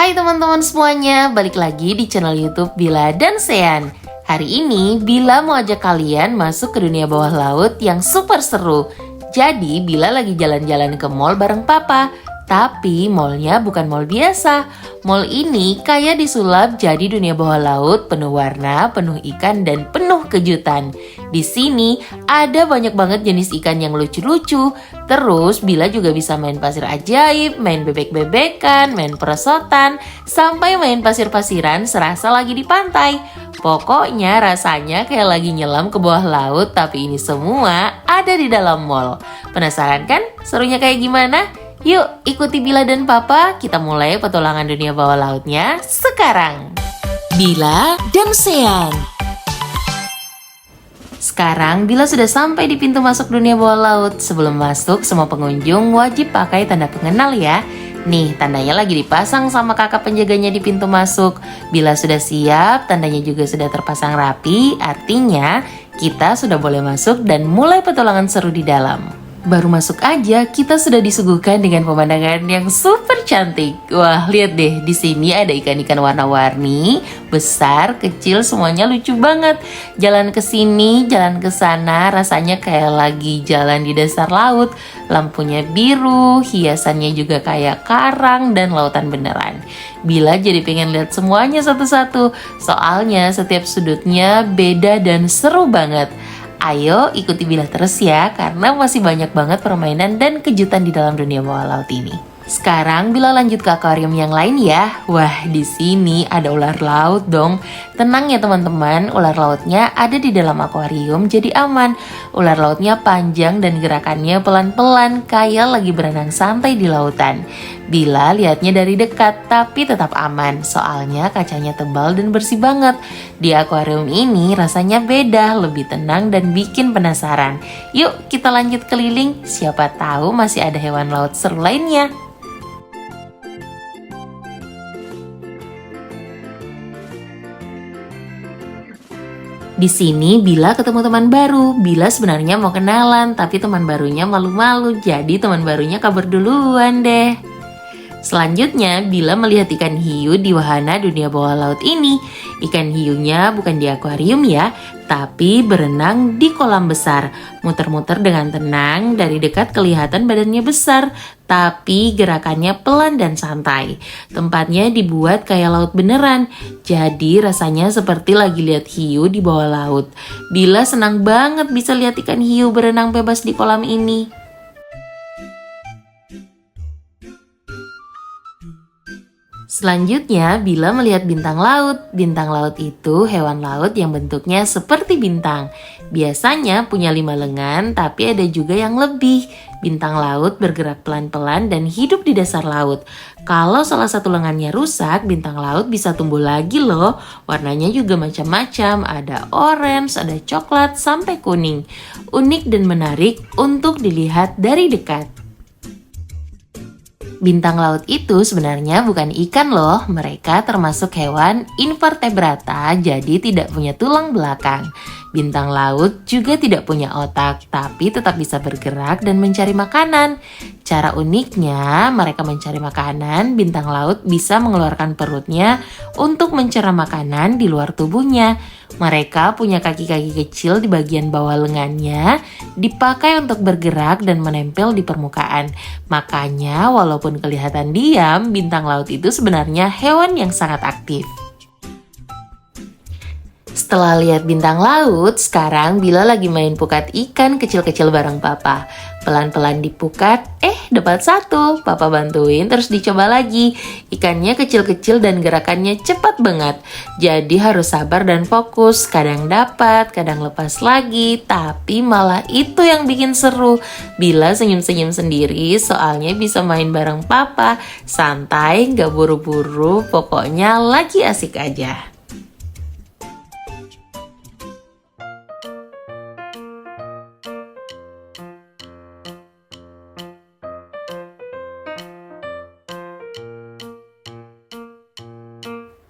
Hai teman-teman semuanya, balik lagi di channel YouTube Bila dan Sean. Hari ini Bila mau ajak kalian masuk ke dunia bawah laut yang super seru. Jadi Bila lagi jalan-jalan ke mall bareng papa. Tapi mallnya bukan mall biasa. Mall ini kayak disulap jadi dunia bawah laut penuh warna, penuh ikan, dan penuh kejutan. Di sini ada banyak banget jenis ikan yang lucu-lucu. Terus Bila juga bisa main pasir ajaib, main bebek-bebekan, main perosotan, sampai main pasir-pasiran serasa lagi di pantai. Pokoknya rasanya kayak lagi nyelam ke bawah laut, tapi ini semua ada di dalam mall. Penasaran kan serunya kayak gimana? Yuk ikuti Bila dan Papa, kita mulai petualangan dunia bawah lautnya sekarang. Bila dan Sean. Sekarang Bila sudah sampai di pintu masuk dunia bawah laut. Sebelum masuk, semua pengunjung wajib pakai tanda pengenal ya. Nih, tandanya lagi dipasang sama kakak penjaganya di pintu masuk. Bila sudah siap, tandanya juga sudah terpasang rapi. Artinya, kita sudah boleh masuk dan mulai petualangan seru di dalam. Baru masuk aja, kita sudah disuguhkan dengan pemandangan yang super cantik. Wah, lihat deh, di sini ada ikan-ikan warna-warni, besar, kecil, semuanya lucu banget. Jalan ke sini, jalan ke sana, rasanya kayak lagi jalan di dasar laut. Lampunya biru, hiasannya juga kayak karang dan lautan beneran. Bila jadi pengen lihat semuanya satu-satu, soalnya setiap sudutnya beda dan seru banget. Ayo ikuti Bila terus ya, karena masih banyak banget permainan dan kejutan di dalam dunia bawah laut ini. Sekarang Bila lanjut ke akuarium yang lain ya. Wah, di sini ada ular laut dong. Tenang ya teman-teman, ular lautnya ada di dalam akuarium jadi aman. Ular lautnya panjang dan gerakannya pelan-pelan kayak lagi berenang santai di lautan. Bila lihatnya dari dekat tapi tetap aman, soalnya kacanya tebal dan bersih banget. Di akuarium ini rasanya beda, lebih tenang dan bikin penasaran. Yuk kita lanjut keliling, siapa tahu masih ada hewan laut seru lainnya. Di sini Bila ketemu teman baru. Bila sebenarnya mau kenalan, tapi teman barunya malu-malu, jadi teman barunya kabur duluan deh. Selanjutnya, Bila melihat ikan hiu di wahana dunia bawah laut ini. Ikan hiunya bukan di akuarium ya, tapi berenang di kolam besar. Muter-muter dengan tenang, dari dekat kelihatan badannya besar, tapi gerakannya pelan dan santai. Tempatnya dibuat kayak laut beneran, jadi rasanya seperti lagi lihat hiu di bawah laut. Bila senang banget bisa lihat ikan hiu berenang bebas di kolam ini. Selanjutnya, Bila melihat bintang laut. Bintang laut itu hewan laut yang bentuknya seperti bintang. Biasanya punya 5 lengan, tapi ada juga yang lebih. Bintang laut bergerak pelan-pelan dan hidup di dasar laut. Kalau salah satu lengannya rusak, bintang laut bisa tumbuh lagi loh. Warnanya juga macam-macam, ada orange, ada coklat, sampai kuning. Unik dan menarik untuk dilihat dari dekat. Bintang laut itu sebenarnya bukan ikan loh, mereka termasuk hewan invertebrata, jadi tidak punya tulang belakang. Bintang laut juga tidak punya otak, tapi tetap bisa bergerak dan mencari makanan. Cara uniknya, mereka mencari makanan, bintang laut bisa mengeluarkan perutnya untuk mencerna makanan di luar tubuhnya. Mereka punya kaki-kaki kecil di bagian bawah lengannya, dipakai untuk bergerak dan menempel di permukaan. Makanya walaupun kelihatan diam, bintang laut itu sebenarnya hewan yang sangat aktif. Setelah lihat bintang laut, sekarang Bila lagi main pukat ikan kecil-kecil bareng papa. Pelan-pelan dipukat, dapat satu. Papa bantuin, terus dicoba lagi. Ikannya kecil-kecil dan gerakannya cepat banget. Jadi harus sabar dan fokus. Kadang dapat, kadang lepas lagi. Tapi malah itu yang bikin seru. Bila senyum-senyum sendiri, soalnya bisa main bareng papa. Santai, gak buru-buru, pokoknya lagi asik aja.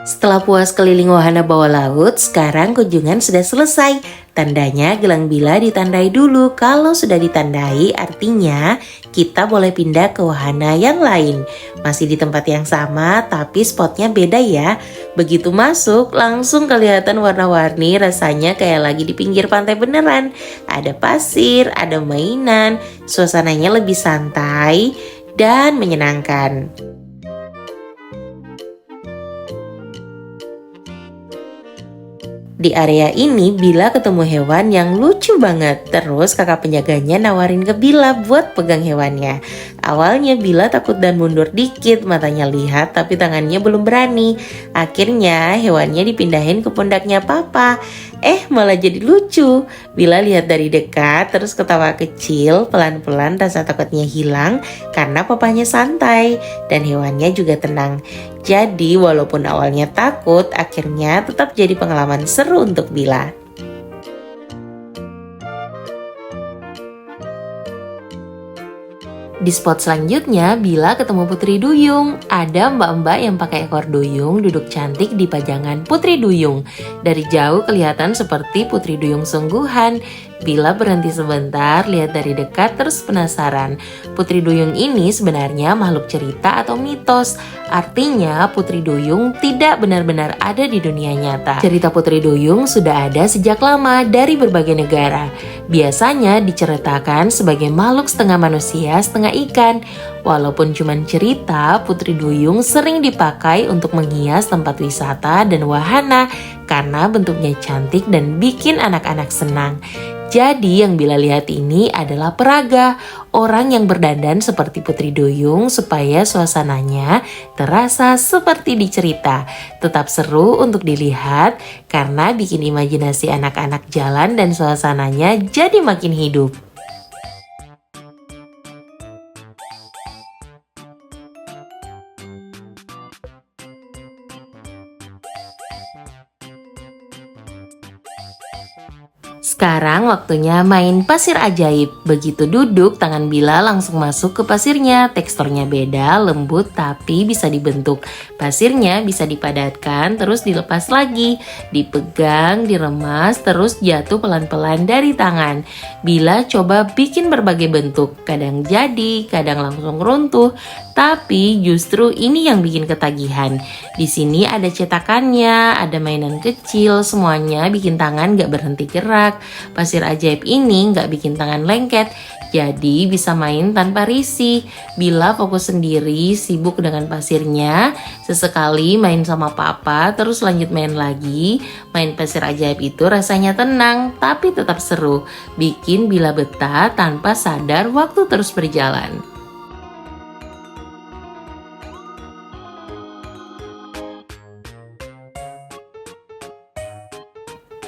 Setelah puas keliling wahana bawah laut, sekarang kunjungan sudah selesai. Tandanya gelang Bila ditandai dulu. Kalau sudah ditandai artinya kita boleh pindah ke wahana yang lain. Masih di tempat yang sama tapi spotnya beda ya. Begitu masuk langsung kelihatan warna-warni, rasanya kayak lagi di pinggir pantai beneran. Ada pasir, ada mainan, suasananya lebih santai dan menyenangkan. Di area ini Bila ketemu hewan yang lucu banget. Terus kakak penjaganya nawarin ke Bila buat pegang hewannya. Awalnya Bila takut dan mundur dikit, matanya lihat tapi tangannya belum berani. Akhirnya hewannya dipindahin ke pundaknya papa. Malah jadi lucu. Bila lihat dari dekat terus ketawa kecil, pelan-pelan rasa takutnya hilang karena papanya santai dan hewannya juga tenang. Jadi walaupun awalnya takut, akhirnya tetap jadi pengalaman seru untuk Bila. Di spot selanjutnya, Bila ketemu Putri Duyung. Ada mbak-mbak yang pakai ekor duyung duduk cantik di pajangan Putri Duyung. Dari jauh kelihatan seperti Putri Duyung sungguhan. Bila berhenti sebentar, lihat dari dekat terus penasaran. Putri Duyung ini sebenarnya makhluk cerita atau mitos. Artinya Putri Duyung tidak benar-benar ada di dunia nyata. Cerita Putri Duyung sudah ada sejak lama dari berbagai negara. Biasanya diceritakan sebagai makhluk setengah manusia, setengah ikan. Walaupun cuma cerita, Putri Duyung sering dipakai untuk menghias tempat wisata dan wahana karena bentuknya cantik dan bikin anak-anak senang. Jadi yang Bila lihat ini adalah peraga, orang yang berdandan seperti Putri Duyung supaya suasananya terasa seperti di cerita. Tetap seru untuk dilihat karena bikin imajinasi anak-anak jalan dan suasananya jadi makin hidup. Sekarang waktunya main pasir ajaib. Begitu duduk, tangan Bila langsung masuk ke pasirnya. Teksturnya beda, lembut tapi bisa dibentuk. Pasirnya bisa dipadatkan, terus dilepas lagi. Dipegang, diremas, terus jatuh pelan-pelan dari tangan. Bila coba bikin berbagai bentuk. Kadang jadi, kadang langsung runtuh. Tapi justru ini yang bikin ketagihan. Di sini ada cetakannya, ada mainan kecil, semuanya bikin tangan gak berhenti gerak. Pasir ajaib ini gak bikin tangan lengket, jadi bisa main tanpa risih. Bila fokus sendiri, sibuk dengan pasirnya, sesekali main sama papa, terus lanjut main lagi. Main pasir ajaib itu rasanya tenang, tapi tetap seru. Bikin Bila betah tanpa sadar waktu terus berjalan.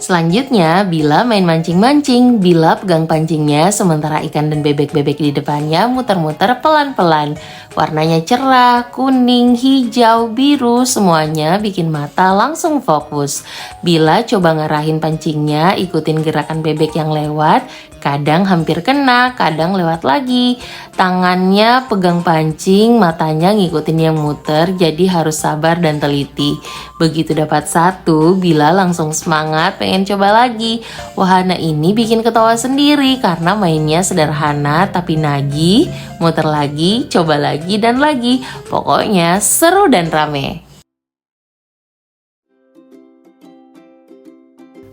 Selanjutnya, Bila main mancing-mancing. Bila pegang pancingnya sementara ikan dan bebek-bebek di depannya muter-muter pelan-pelan. Warnanya cerah, kuning, hijau, biru, semuanya bikin mata langsung fokus. Bila coba ngarahin pancingnya, ikutin gerakan bebek yang lewat. Kadang hampir kena, kadang lewat lagi. Tangannya pegang pancing, matanya ngikutin yang muter, jadi harus sabar dan teliti. Begitu dapat satu, Bila langsung semangat pengen coba lagi. Wahana ini bikin ketawa sendiri karena mainnya sederhana tapi nagih, muter lagi, coba lagi dan lagi. Pokoknya seru dan rame.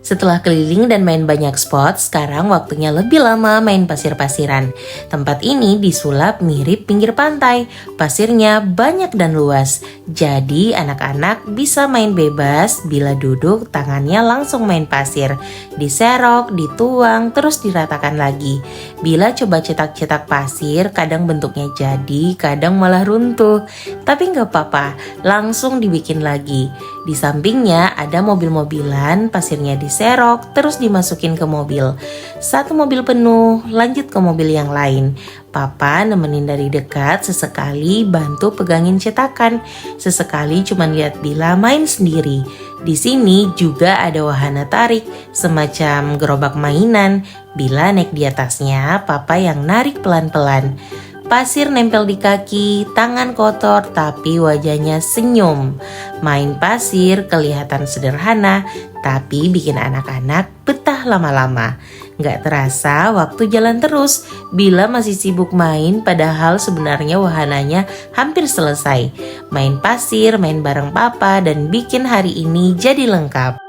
Setelah keliling dan main banyak spot, sekarang waktunya lebih lama main pasir-pasiran. Tempat ini disulap mirip pinggir pantai. Pasirnya banyak dan luas. Jadi anak-anak bisa main bebas. Bila duduk, tangannya langsung main pasir. Diserok, dituang, terus diratakan lagi. Bila coba cetak-cetak pasir, kadang bentuknya jadi, kadang malah runtuh. Tapi nggak apa-apa, langsung dibikin lagi. Di sampingnya ada mobil-mobilan, pasirnya diserok, terus dimasukin ke mobil. Satu mobil penuh, lanjut ke mobil yang lain. Papa nemenin dari dekat, sesekali bantu pegangin cetakan. Sesekali cuman lihat Bila main sendiri. Di sini juga ada wahana tarik, semacam gerobak mainan. Bila naik di atasnya, Papa yang narik pelan-pelan. pasir nempel di kaki, tangan kotor tapi wajahnya senyum. Main pasir kelihatan sederhana tapi bikin anak-anak betah lama-lama. Nggak terasa waktu jalan terus. Bila masih sibuk main padahal sebenarnya wahananya hampir selesai. Main pasir, main bareng papa dan bikin hari ini jadi lengkap.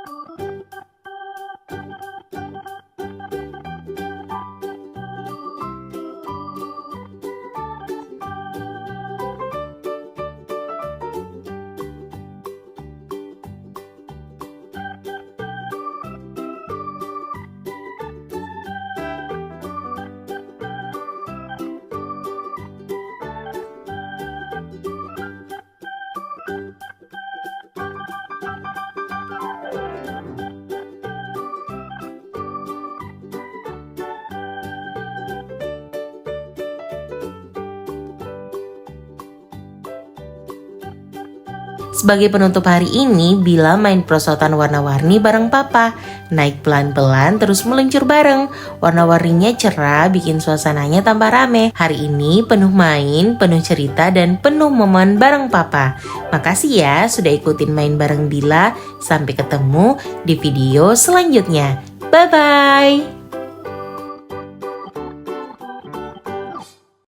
Sebagai penutup hari ini, Bila main perosotan warna-warni bareng papa. Naik pelan-pelan terus meluncur bareng. Warna-warninya cerah, bikin suasananya tambah rame. Hari ini penuh main, penuh cerita, dan penuh momen bareng papa. Makasih ya sudah ikutin main bareng Bila. Sampai ketemu di video selanjutnya. Bye-bye!